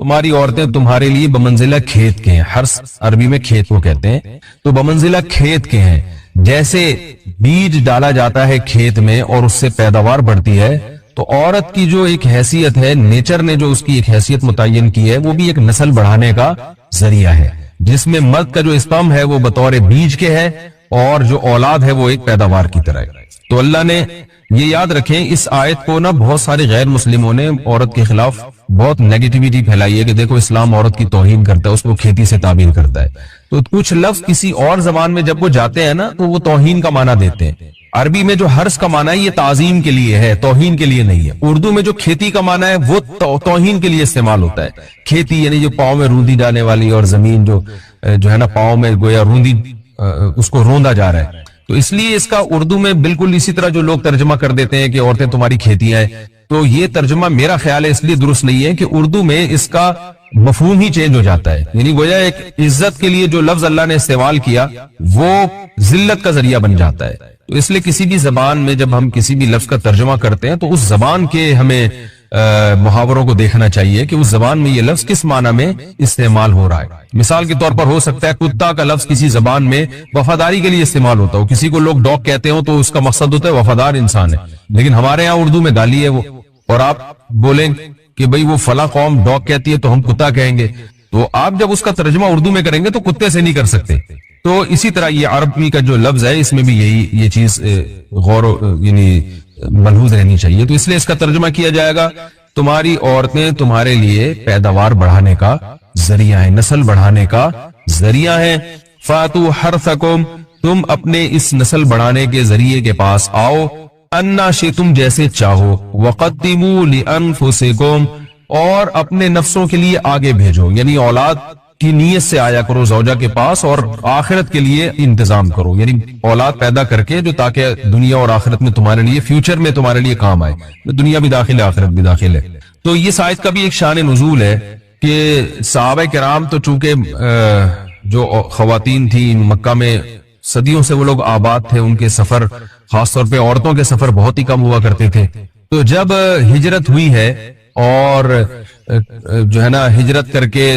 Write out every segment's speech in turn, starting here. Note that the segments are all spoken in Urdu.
تمہاری عورتیں تمہارے لیے بمنزلہ کھیت کے ہیں. حرث عربی میں کھیت کو کہتے ہیں. تو بمنزلہ کھیت کے ہیں. جیسے بیج ڈالا جاتا ہے کھیت میں اور اس سے پیداوار بڑھتی ہے, تو عورت کی جو ایک حیثیت ہے, نیچر نے جو اس کی ایک حیثیت متعین کی ہے, وہ بھی ایک نسل بڑھانے کا ذریعہ ہے, جس میں مرد کا جو اسپرم ہے وہ بطور بیج کے ہے اور جو اولاد ہے وہ ایک پیداوار کی طرح ہے. تو اللہ نے یہ یاد رکھیں, اس آیت کو نا بہت سارے غیر مسلموں نے عورت کے خلاف بہت نیگیٹیوٹی پھیلائی ہے کہ دیکھو اسلام عورت کی توہین کرتا ہے, اس کو کھیتی سے تعبیر کرتا ہے. تو کچھ لفظ کسی اور زبان میں جب وہ جاتے ہیں نا تو وہ توہین کا معنی دیتے ہیں. عربی میں جو حرث کا معنی ہے یہ تعظیم کے لیے ہے, توہین کے لیے نہیں ہے. اردو میں جو کھیتی کا معنی ہے وہ توہین کے لیے استعمال ہوتا ہے. کھیتی یعنی جو پاؤں میں روندی ڈالنے والی, اور زمین جو ہے نا پاؤں میں گویا روندی, اس کو روندا جا رہا ہے. تو اس لیے اس کا اردو میں بالکل اسی طرح جو لوگ ترجمہ کر دیتے ہیں کہ عورتیں تمہاری کھیتیاں ہیں, تو یہ ترجمہ میرا خیال ہے اس لیے درست نہیں ہے کہ اردو میں اس کا مفہوم ہی چینج ہو جاتا ہے. یعنی گویا ایک عزت کے لیے جو لفظ اللہ نے استعمال کیا وہ ذلت کا ذریعہ بن جاتا ہے. تو اس لیے کسی بھی زبان میں جب ہم کسی بھی لفظ کا ترجمہ کرتے ہیں تو اس زبان کے ہمیں محاوروں کو دیکھنا چاہیے کہ اس زبان میں یہ لفظ کس معنی میں استعمال ہو رہا ہے. مثال کے طور پر ہو سکتا ہے کتا کا لفظ کسی زبان میں وفاداری کے لیے استعمال ہوتا ہو, کسی کو لوگ ڈاگ کہتے ہوں تو اس کا مقصد ہوتا ہے وفادار انسان ہے, لیکن ہمارے ہاں اردو میں گالی ہے وہ, اور آپ بولیں کہ بھئی وہ فلاں قوم ڈاگ کہتی ہے تو ہم کتا کہیں گے, تو آپ جب اس کا ترجمہ اردو میں کریں گے تو کتے سے نہیں کر سکتے. تو اسی طرح یہ عربی کا جو لفظ ہے اس میں بھی یہ چیز غور یعنی ملحوظ رہنی چاہیے. تو اس لیے اس کا ترجمہ کیا جائے گا تمہاری عورتیں تمہارے لیے پیداوار بڑھانے کا ذریعہ ہے, نسل بڑھانے کا ذریعہ ہے. فاتو حرثکم, تم اپنے اس نسل بڑھانے کے ذریعے کے پاس آؤ, انا شئتم جیسے چاہو, وقدموا لانفسکم, اور اپنے نفسوں کے لیے آگے بھیجو, یعنی اولاد کی نیت سے آیا کرو زوجہ کے پاس اور آخرت کے لیے انتظام کرو, یعنی اولاد پیدا کر کے جو تاکہ دنیا اور آخرت میں تمہارے لیے, فیوچر میں تمہارے لیے کام آئے. دنیا بھی داخل ہے, آخرت بھی داخل ہے. تو یہ آیت کا بھی ایک شان نزول ہے کہ صحابہ کرام تو چونکہ جو خواتین تھیں مکہ میں صدیوں سے وہ لوگ آباد تھے, ان کے سفر خاص طور پہ عورتوں کے سفر بہت ہی کم ہوا کرتے تھے. تو جب ہجرت ہوئی ہے اور جو ہے نا ہجرت کر کے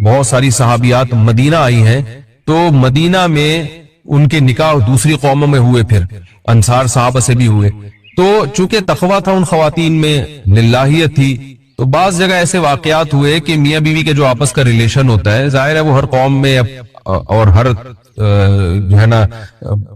بہت ساری صحابیات مدینہ آئی ہیں, تو مدینہ میں ان کے نکاح دوسری قوموں میں ہوئے, پھر انصار صحابہ سے بھی ہوئے. تو چونکہ تقویٰ تھا ان خواتین میں, للہیت تھی, تو بعض جگہ ایسے واقعات ہوئے کہ میاں بیوی کے جو آپس کا ریلیشن ہوتا ہے, ظاہر ہے وہ ہر قوم میں اور ہر جو ہے نا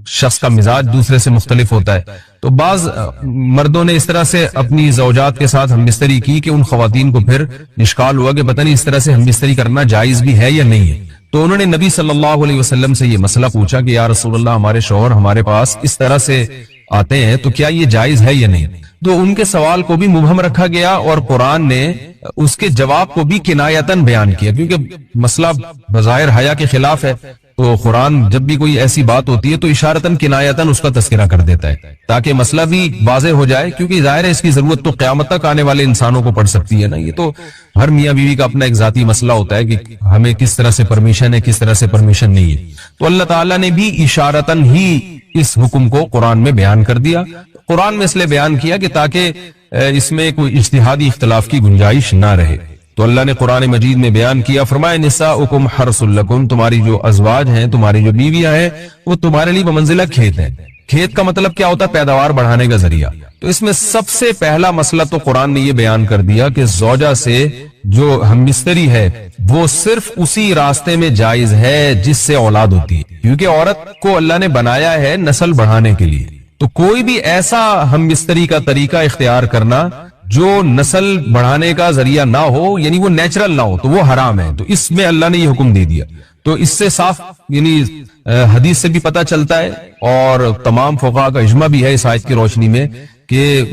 شخص کا مزاج دوسرے سے مختلف ہوتا ہے. تو بعض مردوں نے اس طرح سے اپنی زوجات کے ساتھ ہم بستری کی کہ ان خواتین کو پھر اشکال ہوا کہ پتہ نہیں اس طرح سے ہم بستری کرنا جائز بھی ہے یا نہیں ہے. تو انہوں نے نبی صلی اللہ علیہ وسلم سے یہ مسئلہ پوچھا کہ یا رسول اللہ, ہمارے شوہر ہمارے پاس اس طرح سے آتے ہیں تو کیا یہ جائز ہے یا نہیں. تو ان کے سوال کو بھی مبہم رکھا گیا اور قرآن نے اس کے جواب کو بھی کنایتاً بیان کیا, کیونکہ مسئلہ بظاہر حیا کے خلاف ہے. تو قرآن جب بھی کوئی ایسی بات ہوتی ہے تو اشارتاً کنایتاً اس کا تذکرہ کر دیتا ہے تاکہ مسئلہ بھی واضح ہو جائے, کیونکہ ظاہر ہے اس کی ضرورت تو قیامت تک آنے والے انسانوں کو پڑ سکتی ہے نا. یہ تو ہر میاں بیوی کا اپنا ایک ذاتی مسئلہ ہوتا ہے کہ ہمیں کس طرح سے پرمیشن ہے, کس طرح سے پرمیشن نہیں ہے. تو اللہ تعالیٰ نے بھی اشارتاً ہی اس حکم کو قرآن میں بیان کر دیا. قرآن میں اس لیے بیان کیا کہ تاکہ اس میں کوئی اجتہادی اختلاف کی گنجائش نہ رہے. تو اللہ نے قرآن مجید میں بیان کیا, فرمایا نساؤکم حرث لکم, تمہاری جو ازواج ہیں, تمہاری جو بیویاں ہیں, وہ تمہارے لیے بمنزلہ کھیت ہیں. کھیت کا مطلب کیا ہوتا ہے؟ پیداوار بڑھانے کا ذریعہ. تو اس میں سب سے پہلا مسئلہ تو قرآن نے یہ بیان کر دیا کہ زوجہ سے جو ہم بستری ہے وہ صرف اسی راستے میں جائز ہے جس سے اولاد ہوتی ہے, کیونکہ عورت کو اللہ نے بنایا ہے نسل بڑھانے کے لیے. تو کوئی بھی ایسا ہم بستری کا طریقہ اختیار کرنا جو نسل بڑھانے کا ذریعہ نہ ہو, یعنی وہ نیچرل نہ ہو, تو وہ حرام ہے. تو اس میں اللہ نے یہ حکم دے دیا. تو اس سے صاف یعنی حدیث سے بھی پتہ چلتا ہے اور تمام فقہاء کا اجماع بھی ہے اس آیت کی روشنی میں کہ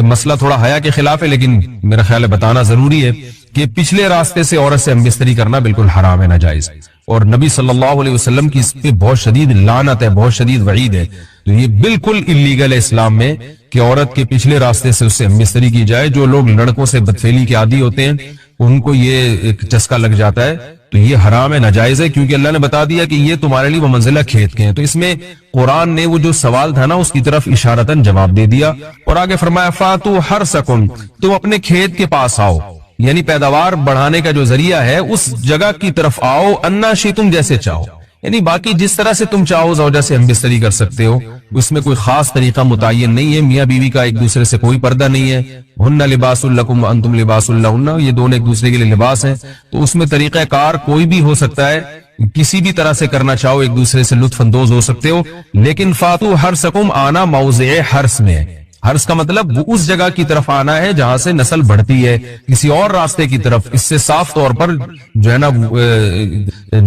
مسئلہ تھوڑا حیا کے خلاف ہے, لیکن میرا خیال ہے بتانا ضروری ہے کہ پچھلے راستے سے عورت سے ہم بستری کرنا بالکل حرام ہے, ناجائز. اور نبی صلی اللہ علیہ وسلم کی اس پہ بہت شدید لعنت ہے, بہت شدید وعید ہے. تو یہ بالکل انلیگل ہے اسلام میں کہ عورت کے پچھلے راستے سے اس سے ہم بستری کی جائے. جو لوگ لڑکوں سے بدفعلی کے عادی ہوتے ہیں ان کو یہ ایک چسکا لگ جاتا ہے, تو یہ حرام ہے, ناجائز ہے, کیونکہ اللہ نے بتا دیا کہ یہ تمہارے لیے بمنزلہ کھیت کے ہیں. تو اس میں قرآن نے وہ جو سوال تھا نا اس کی طرف اشارتاً جواب دے دیا اور آگے فرمایا فاتو حرثکم, تم اپنے کھیت کے پاس آؤ. یعنی پیداوار بڑھانے کا جو ذریعہ ہے اس جگہ کی طرف آؤ، انا شئتم، جیسے چاہو، یعنی باقی جس طرح سے تم چاہو زوجہ سے ہم بستری کر سکتے ہو، اس میں کوئی خاص طریقہ متعین نہیں ہے، میاں بیوی کا ایک دوسرے سے کوئی پردہ نہیں ہے، ہن لباس لکم وانتم لباس لہن، یہ دونوں ایک دوسرے کے لیے لباس ہیں، تو اس میں طریقہ کار کوئی بھی ہو سکتا ہے، کسی بھی طرح سے کرنا چاہو ایک دوسرے سے لطف اندوز ہو سکتے ہو، لیکن فاتو حرسکم، آنا موضع حرس میں ہے۔ حرس کا مطلب وہ اس جگہ کی طرف آنا ہے جہاں سے نسل بڑھتی ہے، کسی اور راستے کی طرف، اس سے صاف طور پر جو ہے نا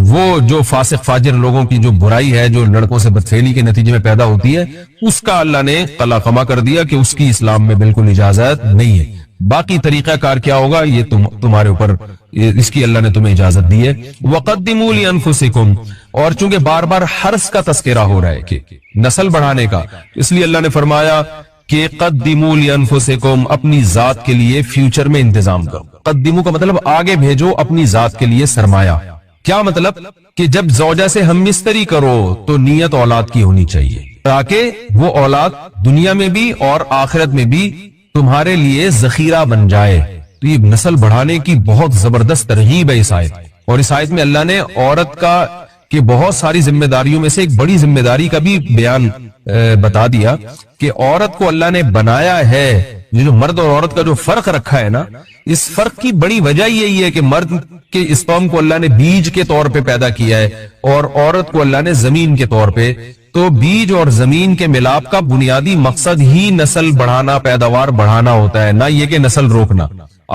وہ جو فاسق فاجر لوگوں کی جو برائی ہے، جو لڑکوں سے بدفعلی کے نتیجے میں پیدا ہوتی ہے، اس کا اللہ نے قلع قما کر دیا کہ اس کی اسلام میں بالکل اجازت نہیں ہے۔ باقی طریقہ کار کیا ہوگا یہ تمہارے اوپر، اس کی اللہ نے تمہیں اجازت دی ہے۔ وَقَدِّمُوا لِأَنفُسِكُمْ، اور چونکہ بار بار حرس کا تذکرہ ہو رہا ہے کہ نسل بڑھانے کا، اس لیے اللہ نے فرمایا کہ قدموا لانفسکم، اپنی ذات کے لیے فیوچر میں انتظام کرو۔ قدموا کا مطلب آگے بھیجو اپنی ذات کے لیے سرمایہ۔ کیا مطلب؟ کہ جب زوجہ سے ہم مستری کرو تو نیت اولاد کی ہونی چاہیے، تاکہ وہ اولاد دنیا میں بھی اور آخرت میں بھی تمہارے لیے ذخیرہ بن جائے۔ تو یہ نسل بڑھانے کی بہت زبردست ترغیب ہے اس آیت، اور اس آیت میں اللہ نے عورت کا کہ بہت ساری ذمہ داریوں میں سے ایک بڑی ذمہ داری کا بھی بیان بتا دیا کہ عورت کو اللہ نے بنایا ہے، یہ جو مرد اور عورت کا جو فرق رکھا ہے نا، اس فرق کی بڑی وجہ یہی ہے کہ مرد کے اسپرم کو اللہ نے بیج کے طور پہ پیدا کیا ہے اور عورت کو اللہ نے زمین کے طور پہ۔ تو بیج اور زمین کے ملاپ کا بنیادی مقصد ہی نسل بڑھانا، پیداوار بڑھانا ہوتا ہے، نہ یہ کہ نسل روکنا۔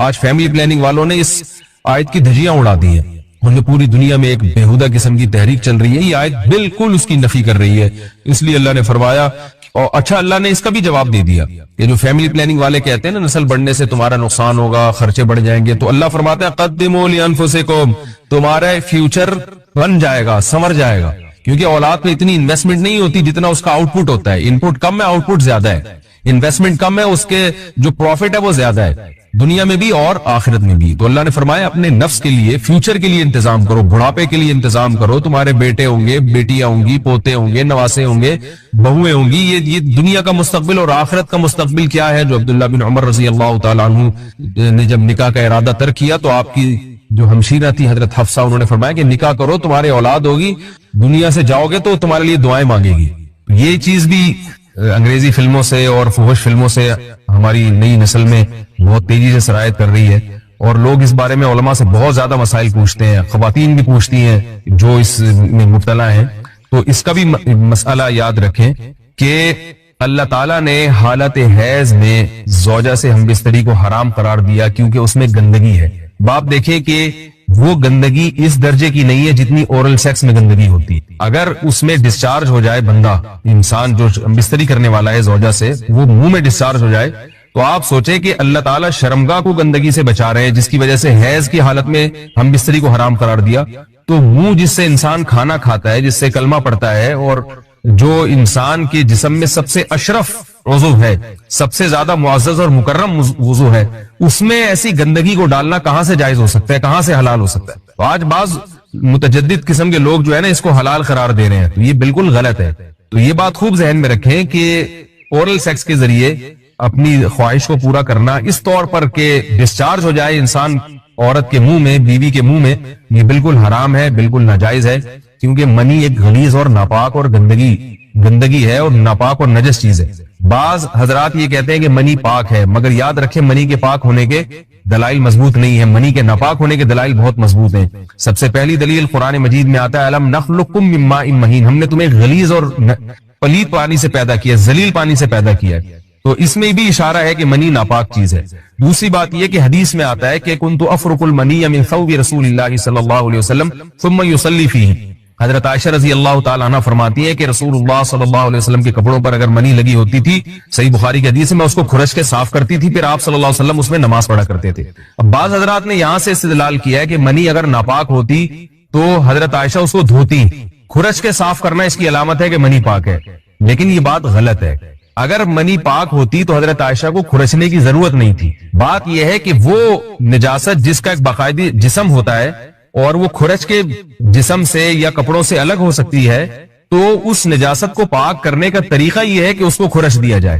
آج فیملی پلاننگ والوں نے اس آیت کی دھجیاں اڑا دی ہیں، اور جو پوری دنیا میں ایک بےہودہ قسم کی تحریک چل رہی ہے، یہ آیت بالکل اس کی نفی کر رہی ہے۔ اس لیے اللہ نے فرمایا، اور اچھا اللہ نے اس کا بھی جواب دے دیا کہ جو فیملی پلاننگ والے کہتے ہیں نا نسل بڑھنے سے تمہارا نقصان ہوگا، خرچے بڑھ جائیں گے، تو اللہ فرماتا ہے قدموا لانفسکم، تمہارا فیوچر بن جائے گا، سنور جائے گا، کیونکہ اولاد پہ اتنی انویسٹمنٹ نہیں ہوتی جتنا اس کا آؤٹ پٹ ہوتا ہے۔ ان پٹ کم ہے، آؤٹ پٹ زیادہ ہے، انویسٹمنٹ کم ہے، اس کے جو پروفٹ ہے وہ زیادہ ہے، دنیا میں بھی اور آخرت میں بھی۔ تو اللہ نے فرمایا اپنے نفس کے لیے، فیوچر کے لیے انتظام کرو، بڑھاپے کے لیے انتظام کرو، تمہارے بیٹے ہوں گے، بیٹیاں ہوں گی، پوتے ہوں گے، نواسے ہوں گے، بہویں ہوں گی، یہ دنیا کا مستقبل اور آخرت کا مستقبل کیا ہے، جو عبداللہ بن عمر رضی اللہ تعالیٰ عنہ نے جب نکاح کا ارادہ ترک کیا تو آپ کی جو ہمشیرہ تھی حضرت حفصہ، انہوں نے فرمایا کہ نکاح کرو، تمہارے اولاد ہوگی، دنیا سے جاؤ گے تو تمہارے لیے دعائیں مانگے گی۔ یہ چیز بھی انگریزی فلموں سے اور فحش فلموں سے ہماری نئی نسل میں بہت تیزی سے سرایت کر رہی ہے، اور لوگ اس بارے میں علماء سے بہت زیادہ مسائل پوچھتے ہیں، خواتین بھی پوچھتی ہیں جو اس میں مبتلا ہیں۔ تو اس کا بھی مسئلہ یاد رکھیں کہ اللہ تعالیٰ نے حالت حیض میں زوجہ سے ہم بستری کو حرام قرار دیا کیونکہ اس میں گندگی ہے۔ باپ دیکھیں کہ وہ گندگی اس درجے کی نہیں ہے جتنی اورل سیکس میں گندگی ہوتی ہے۔ اگر اس میں ڈسچارج ہو جائے بندہ، انسان جو بستری کرنے والا ہے زوجہ سے، وہ منہ میں ڈسچارج ہو جائے تو آپ سوچیں کہ اللہ تعالیٰ شرمگاہ کو گندگی سے بچا رہے ہیں، جس کی وجہ سے حیض کی حالت میں ہم بستری کو حرام قرار دیا۔ تو منہ جس سے انسان کھانا کھاتا ہے، جس سے کلمہ پڑتا ہے، اور جو انسان کے جسم میں سب سے اشرف عضو ہے، سب سے زیادہ معزز اور مکرم عضو ہے، اس میں ایسی گندگی کو ڈالنا کہاں سے جائز ہو سکتا ہے، کہاں سے حلال ہو سکتا ہے؟ تو آج بعض متجدد قسم کے لوگ جو ہے نا اس کو حلال قرار دے رہے ہیں، تو یہ بالکل غلط ہے۔ تو یہ بات خوب ذہن میں رکھیں کہ اورل سیکس کے ذریعے اپنی خواہش کو پورا کرنا اس طور پر کہ ڈسچارج ہو جائے انسان عورت کے منہ میں، بیوی کے منہ میں، یہ بالکل حرام ہے، بالکل ناجائز ہے، کیونکہ منی ایک غلیظ اور ناپاک اور گندگی ہے اور ناپاک اور نجس چیز ہے۔ بعض حضرات یہ کہتے ہیں کہ منی پاک ہے، مگر یاد رکھیں منی کے پاک ہونے کے دلائل مضبوط نہیں ہے، منی کے ناپاک ہونے کے دلائل بہت مضبوط ہیں۔ سب سے پہلی دلیل قرآن مجید میں آتا ہے الم نخلقکم من ماء مہین، ہم نے تمہیں غلیظ اور پلید پانی سے پیدا کیا، ذلیل پانی سے پیدا کیا ہے۔ تو اس میں بھی اشارہ ہے کہ منی ناپاک چیز ہے۔ دوسری بات یہ کہ حدیث میں آتا ہے کہ کنت افرق المنی من ثوب رسول اللہ صلی اللہ علیہ وسلم ثم يصلي فيه، حضرت عائشہ رضی اللہ تعالیٰ عنہ فرماتی ہے کہ رسول اللہ صلی اللہ علیہ وسلم کے کپڑوں پر اگر منی لگی ہوتی تھی، صحیح بخاری کی حدیث میں، اس کو کھرچ کے صاف کرتی تھی، پھر آپ صلی اللہ علیہ وسلم اس میں نماز پڑھا کرتے تھے۔ اب بعض حضرات نے یہاں سے استدلال کیا ہے کہ منی اگر ناپاک ہوتی تو حضرت عائشہ اس کو دھوتی، کھرچ کے صاف کرنا اس کی علامت ہے کہ منی پاک ہے، لیکن یہ بات غلط ہے۔ اگر منی پاک ہوتی تو حضرت عائشہ کو کھرچنے کی ضرورت نہیں تھی۔ بات یہ ہے کہ وہ نجاست جس کا ایک باقاعدی جسم ہوتا ہے اور وہ کھرچ کے جسم سے یا کپڑوں سے الگ ہو سکتی ہے، تو اس نجاست کو پاک کرنے کا طریقہ یہ ہے کہ اس کو کھرچ دیا جائے۔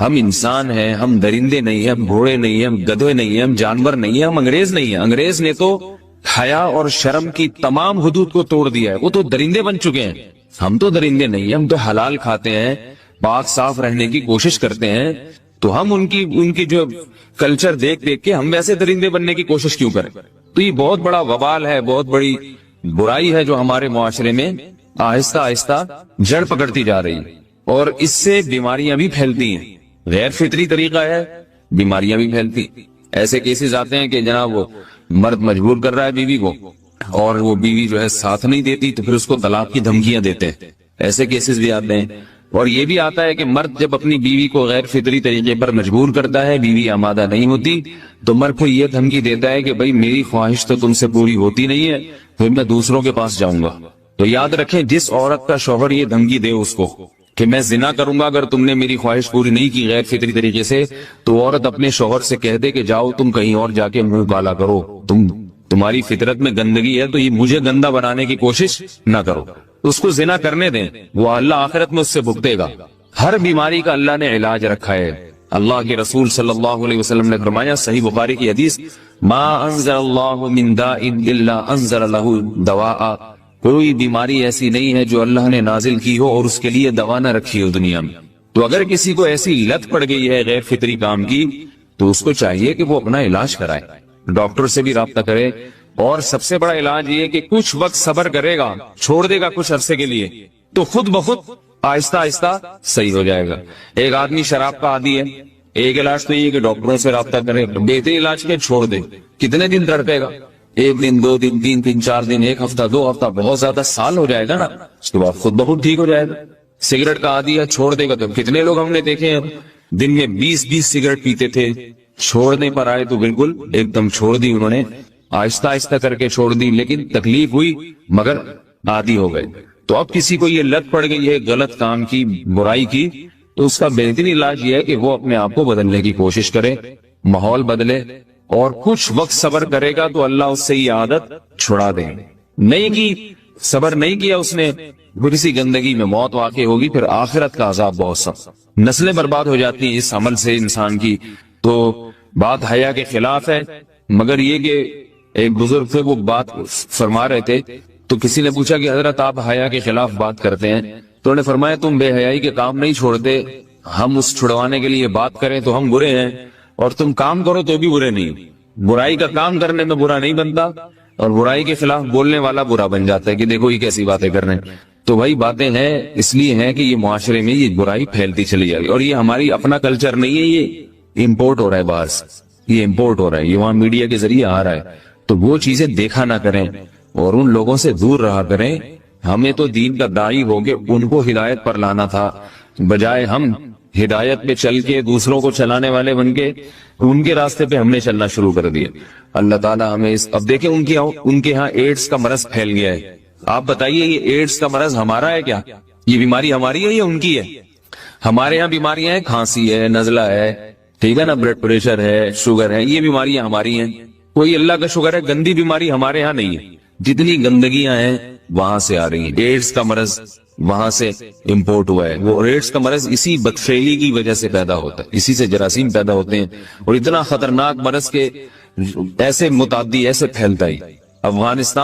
ہم انسان ہیں, ہم درندے نہیں ہیں, ہم گھوڑے نہیں ہیں, ہم گدھے نہیں ہیں, ہم جانور نہیں ہیں, ہم انگریز نہیں ہیں. انگریز نے تو حیا اور شرم کی تمام حدود کو توڑ دیا ہے, وہ تو درندے بن چکے ہیں. ہم تو درندے نہیں ہیں, ہم تو حلال کھاتے ہیں, پاک صاف رہنے کی کوشش کرتے ہیں. تو ہم ان کی جو کلچر دیکھ کے ہم ویسے درندے بننے کی کوشش کیوں کریں؟ تو یہ بہت بڑا وبال ہے, بہت بڑی برائی ہے جو ہمارے معاشرے میں آہستہ آہستہ جڑ پکڑتی جا رہی ہے, اور اس سے بیماریاں بھی پھیلتی ہیں. غیر فطری طریقہ ہے, بیماریاں بھی پھیلتی. ایسے کیسز آتے ہیں کہ جناب وہ مرد مجبور کر رہا ہے بیوی کو, اور وہ بیوی جو ہے ساتھ نہیں دیتی تو پھر اس کو طلاق کی دھمکیاں دیتے ہیں. ایسے کیسز بھی آتے ہیں. اور یہ بھی آتا ہے کہ مرد جب اپنی بیوی کو غیر فطری طریقے پر مجبور کرتا ہے, بیوی آمادہ نہیں ہوتی, تو مرد کو یہ دھمکی دیتا ہے کہ بھائی میری خواہش تو تم سے پوری ہوتی نہیں ہے, پھر میں دوسروں کے پاس جاؤں گا. تو یاد رکھیں, جس عورت کا شوہر یہ دھمکی دے اس کو کہ میں زنا کروں گا اگر تم نے میری خواہش پوری نہیں کی غیر فطری طریقے سے, تو عورت اپنے شوہر سے کہہ دے کہ جاؤ تم کہیں اور جا کے منہ کالا کرو, تمہاری فطرت میں گندگی ہے تو یہ مجھے گندا بنانے کی کوشش نہ کرو. اس کو زنا کرنے دیں, وہ اللہ آخرت میں اس سے بھگتے گا. ہر بیماری کا اللہ نے علاج رکھا ہے. اللہ کے رسول صلی اللہ علیہ وسلم نے فرمایا, صحیح بخاری کی حدیث, ما انزل اللہ من داء الا انزل له دواء, کوئی بیماری ایسی نہیں ہے جو اللہ نے نازل کی ہو اور اس کے لیے دوا نہ رکھی ہو دنیا میں. تو اگر کسی کو ایسی لت پڑ گئی ہے غیر فطری کام کی, تو اس کو چاہیے کہ وہ اپنا علاج کرائے, ڈاکٹر سے بھی رابطہ کرے. اور سب سے بڑا علاج یہ کہ کچھ وقت صبر کرے گا, چھوڑ دے گا کچھ عرصے کے لیے, تو خود بخود آہستہ آہستہ صحیح ہو جائے گا. ایک آدمی شراب کا عادی ہے, ایک علاج تو یہ کہ ڈاکٹروں سے رابطہ کرے, بہترین علاج کے چھوڑ دے. کتنے دن تڑپے گا؟ ایک دن, 2 دن, 3 دن, 4 دن, ایک ہفتہ, 2 ہفتہ, بہت زیادہ سال ہو جائے گا نا, اس کے بعد خود بخود ٹھیک ہو جائے گا. سگریٹ کا عادی ہے, چھوڑ دے گا. تو کتنے لوگ ہم نے دیکھے ہیں دن میں 20 سگریٹ پیتے تھے, چھوڑنے پر آئے تو بالکل ایک دم چھوڑ دی انہوں نے, آہستہ آہستہ کر کے چھوڑ دی, لیکن تکلیف ہوئی مگر عادی ہو گئے. تو اب کسی کو یہ لت پڑ گئی ہے غلط کام کی, برائی کی, تو اس کا بہترین علاج یہ ہے کہ وہ اپنے آپ کو بدلنے کی کوشش کرے, ماحول بدلے, اور کچھ وقت صبر کرے گا تو اللہ اس سے یہ عادت چھڑا دے. نہیں کی, صبر نہیں کیا اس نے, کسی گندگی میں موت واقع ہوگی, پھر آخرت کا عذاب بہت سخت. نسلیں برباد ہو جاتی ہیں اس عمل سے انسان کی. تو بات حیا کے خلاف ہے, مگر یہ کہ ایک بزرگ سے وہ بات فرما رہے تھے, تو کسی نے پوچھا کہ حضرت آپ حیا کے خلاف بات کرتے ہیں, تو انہوں نے فرمایا تم بے حیائی کے کام نہیں چھوڑتے, ہم اس چھڑوانے کے لیے بات کریں تو ہم برے ہیں, اور تم کام کرو تو بھی برے نہیں. برائی کا کام کرنے میں برا نہیں بنتا, اور برائی کے خلاف بولنے والا برا بن جاتا ہے کہ دیکھو یہ کیسی باتیں کر رہے ہیں. تو بھائی باتیں ہیں اس لیے ہیں کہ یہ معاشرے میں یہ برائی پھیلتی چلی جائے گی, اور یہ ہماری اپنا کلچر نہیں ہے, یہ امپورٹ ہو رہا ہے باہر سے, یہ امپورٹ ہو رہا ہے, یہ وہاں میڈیا کے ذریعے آ رہا ہے. تو وہ چیزیں دیکھا نہ کریں اور ان لوگوں سے دور رہا کریں. ہمیں تو دین کا داعی ہو کے ان کو ہدایت پر لانا تھا, بجائے ہم ہدایت پہ چل کے دوسروں کو چلانے والے بن کے ان کے راستے پہ ہم نے چلنا شروع کر دیا. اللہ تعالیٰ ہمیں اب دیکھیں ان کے ہاں ایڈز کا مرض پھیل گیا ہے. آپ بتائیے یہ ایڈز کا مرض ہمارا ہے کیا؟ یہ بیماری ہماری ہے یا ان کی ہے؟ ہمارے یہاں بیماریاں ہیں, کھانسی ہے, نزلہ ہے, ٹھیک ہے نا, بلڈ پریشر ہے, شوگر ہے, یہ بیماریاں ہماری ہیں. کوئی اللہ کا شکر ہے گندی بیماری ہمارے ہاں نہیں ہے. جتنی گندگیاں ہیں وہاں سے آ رہی ہیں. ایڈز کا مرض وہاں سے امپورٹ ہوا ہے. وہ ایڈز کا مرض اسی بدفعلی کی وجہ سے پیدا ہوتا ہے, اسی سے جراثیم پیدا ہوتے ہیں, اور اتنا خطرناک مرض کے ایسے متعدی ایسے پھیلتا ہے. افغانستان